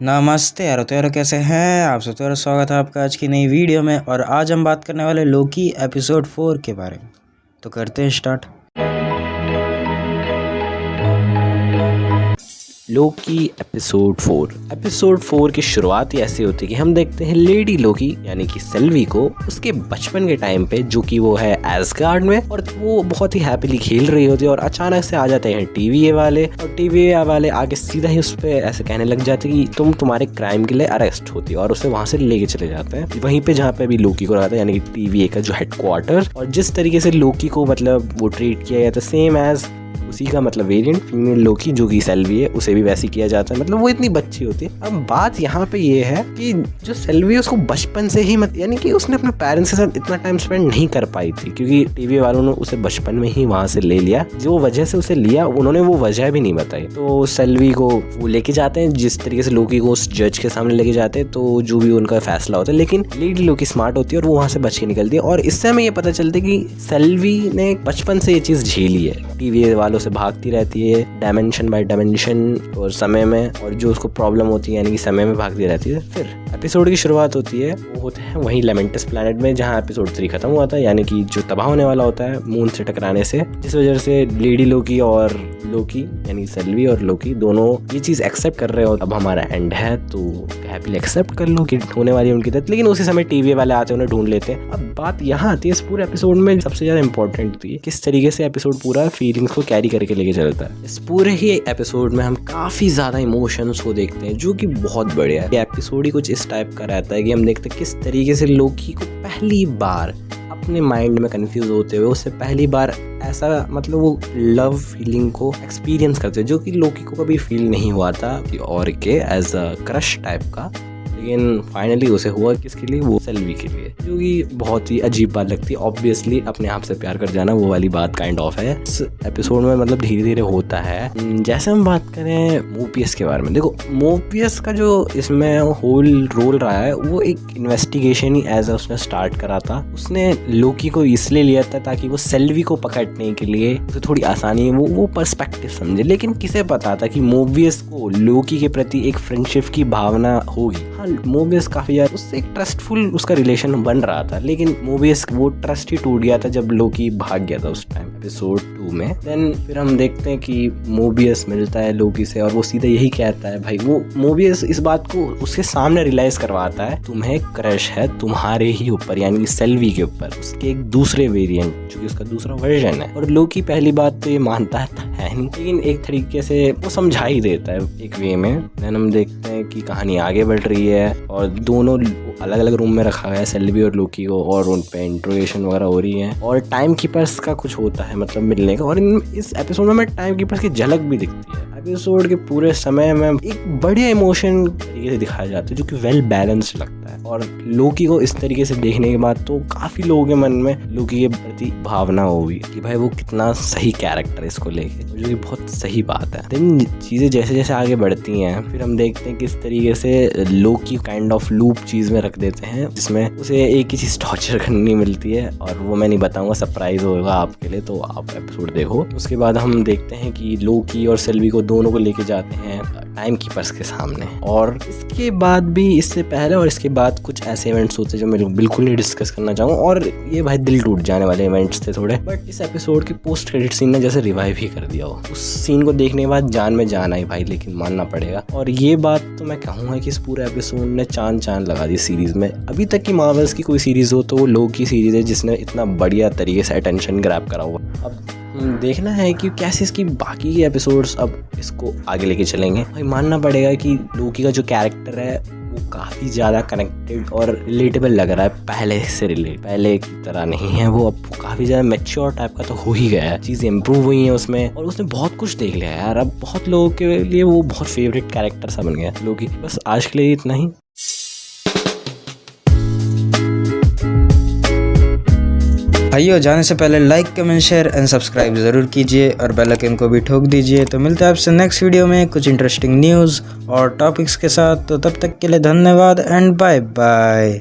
नमस्ते यारो, तो यारो कैसे हैं आप सब। तो यारो स्वागत है आपका आज की नई वीडियो में। और आज हम बात करने वाले लोकी एपिसोड 4 के बारे में। तो करते हैं स्टार्ट। लोकी एपिसोड 4 की शुरुआत ही ऐसी होती है कि हम देखते हैं लेडी लोकी यानी कि सेल्वी को उसके बचपन के टाइम पे, जो कि वो है एसगार्ड में, और वो बहुत ही हैप्पीली खेल रही होती है और अचानक से आ जाते हैं टीवीए वाले। और टीवीए वाले आगे सीधा ही उस पर ऐसे कहने लग जाते हैं कि तुम्हारे क्राइम के लिए अरेस्ट होती है, और उसे वहां से लेके चले जाते हैं वहीं पे जहाँ पे अभी लोकी को रहता है, यानी कि टीवीए का जो हेडक्वार्टर। और जिस तरीके से लोकी को मतलब वो ट्रीट किया गया था सेम एज उसी का मतलब वेरिएंट फीमेल लोकी जो कि सेल्वी है, उसे भी वैसे किया जाता है। मतलब वो इतनी बच्ची होती है। अब बात यहाँ पे ये है कि जो सेल्वी है उसको बचपन से ही यानी कि उसने अपने पेरेंट्स के साथ इतना टाइम स्पेंड नहीं कर पाई थी, क्योंकि टीवी वालों ने उसे बचपन में ही वहां से ले लिया। जो वजह से उसे लिया उन्होंने वो वजह भी नहीं बताई। तो सेल्वी को वो लेके जाते हैं जिस तरीके से लोकी को उस जज के सामने लेके जाते हैं, तो जो भी उनका फैसला होता है। लेकिन लेडी लोकी स्मार्ट होती है और वो वहां से बच के निकलती है। और इससे हमें ये पता चलता है कि सेल्वी ने बचपन से ये चीज झेली है, टीवी वालों से भागती रहती है डायमेंशन बाय डायमेंशन और समय में, और जो उसको प्रॉब्लम होती है यानी कि समय में भागती रहती है। फिर एपिसोड की शुरुआत होती है, वो होते हैं वहीं लेमेंटस प्लैनेट में जहां एपिसोड 3 खत्म हुआ था, यानी कि जो तबाह होने वाला होता है मून से टकराने से, जिस वजह से लेडी लोकी और लोकी यानी सेल्वी और लोकी दोनों ये चीज एक्सेप्ट कर रहे हो अब हमारा एंड है, तो हैप्पीली एक्सेप्ट कर लो कि होने वाली है उनकी डेथ। लेकिन उसी समय टीवी वाले आते हैं, उन्हें ढूंढ लेते हैं। अब बात यहाँ आती है इस पूरे एपिसोड में सबसे ज्यादा इंपॉर्टेंट थी किस तरीके से एपिसोड पूरा फीलिंग्स को कैरी करके लेके चलता है। इस पूरे ही एपिसोड में हम काफी ज्यादा इमोशंस को देखते हैं, जो कि बहुत बढ़िया है। ये एपिसोड ही कुछ इस टाइप का रहता है कि हम देखते हैं किस तरीके से लोकी को पहली बार अपने माइंड में कंफ्यूज होते हुए उससे पहली बार ऐसा मतलब वो लव फीलिंग को एक्सपीरियंस करते हैं, जो कि लोकी को कभी फील नहीं हुआ था और के एज अ क्रश टाइप का। लेकिन फाइनली उसे हुआ किसके लिए, वो सेल्वी के लिए, जो कि बहुत ही अजीब बात लगती है। ऑब्वियसली अपने आप से प्यार कर जाना वो वाली बात काइंड ऑफ है इस एपिसोड में, मतलब धीरे धीरे होता है। जैसे हम बात करें मोबियस के बारे में, देखो मोबियस का जो इसमें होल रोल रहा है वो एक इन्वेस्टिगेशन ही एज उसने स्टार्ट करा था। उसने लोकी को इसलिए लिया था ताकि वो सेल्वी को पकड़ने के लिए उसे थोड़ी आसानी वो पर्सपेक्टिव समझे। लेकिन किसे पता था कि मोबियस को लोकी के प्रति एक फ्रेंडशिप की भावना होगी। हाँ, मोबियस काफी यार उससे एक ट्रस्टफुल उसका रिलेशन बन रहा था, लेकिन मोबियस वो ट्रस्ट ही टूट गया था जब लोकी भाग गया था उस टाइम एपिसोड 2 में। देन फिर हम देखते हैं कि मोबियस मिलता है लोकी से और वो सीधा यही कहता है, भाई वो मोबियस इस बात को उसके सामने रियलाइज करवाता है तुम्हें क्रश है तुम्हारे ही ऊपर, यानी सेल्वी के ऊपर, उसके एक दूसरे वेरिएंट जो कि उसका दूसरा वर्जन है। और लोकी पहली बात तो ये मानता है नहीं, लेकिन एक तरीके से वो समझा ही देता है एक वे में। देन हम देखते हैं कि कहानी आगे बढ़ रही है और दोनों अलग अलग रूम में रखा हुआ है सेल्वी और लोकी को, और उन पे इंट्रोगेशन वगैरह हो रही है और टाइम कीपर्स का कुछ होता है मतलब मिलने का। और इस एपिसोड में हमें टाइम कीपर्स की झलक भी दिखती है। एपिसोड के पूरे समय में एक बढ़िया इमोशन तरीके से दिखाया जाता है जो कि वेल बैलेंस्ड लगता है। और लोकी को इस तरीके से देखने के बाद तो काफी लोगों के मन में लोकी के प्रति भावना होगी कि भाई वो कितना सही कैरेक्टर है इसको लेके, जो कि बहुत सही बात है। लेकिन चीजें जैसे जैसे आगे बढ़ती हैं फिर हम देखते हैं किस तरीके से लोकी काइंड ऑफ लूप चीज में रख देते हैं, जिसमें उसे एक ही चीज टॉर्चर करनी मिलती है, और वो मैं नहीं बताऊंगा, सरप्राइज होगा आपके लिए, तो आप एपिसोड देखो। उसके बाद हम देखते हैं कि लोकी और सेल्वी को दोनों को लेके जाते हैं टाइम कीपर्स के सामने। और इसके बाद भी, इससे पहले और इसके बाद कुछ ऐसे इवेंट्स होते हैं जो मैं बिल्कुल नहीं डिस्कस करना चाहूँगा, और ये भाई दिल टूट जाने वाले इवेंट्स थे थोड़े। बट इस एपिसोड के पोस्ट क्रेडिट सीन ने जैसे रिवाइव ही कर दिया हो। उस सीन को देखने के बाद जान में जान आई भाई, लेकिन मानना पड़ेगा। और ये बात तो मैं कहूँगा कि इस पूरे एपिसोड ने चांद लगा दी सीरीज में। अभी तक की मार्वल्स की कोई सीरीज हो तो वो लोकी सीरीज है जिसने इतना बढ़िया तरीके से अटेंशन ग्रैब करा हुआ। अब देखना है कि कैसे इसकी बाकी के एपिसोड्स अब इसको आगे लेके चलेंगे। भाई मानना पड़ेगा कि लोकी का जो कैरेक्टर है वो काफ़ी ज़्यादा कनेक्टेड और रिलेटेबल लग रहा है पहले की तरह नहीं है वो। अब काफ़ी ज़्यादा मैच्योर टाइप का तो हो ही गया है, चीज़ें इंप्रूव हुई हैं उसमें, और उसने बहुत कुछ देख लिया यार। अब बहुत लोगों के लिए वो बहुत फेवरेट कैरेक्टर सा बन गया लोकी। बस आज के लिए इतना ही। भाइयों, जाने से पहले like comment share and subscribe ज़रूर कीजिए और बेल आइकन को भी ठोक दीजिए। तो मिलते हैं आपसे नेक्स्ट वीडियो में कुछ इंटरेस्टिंग न्यूज़ और टॉपिक्स के साथ। तो तब तक के लिए धन्यवाद एंड बाय बाय।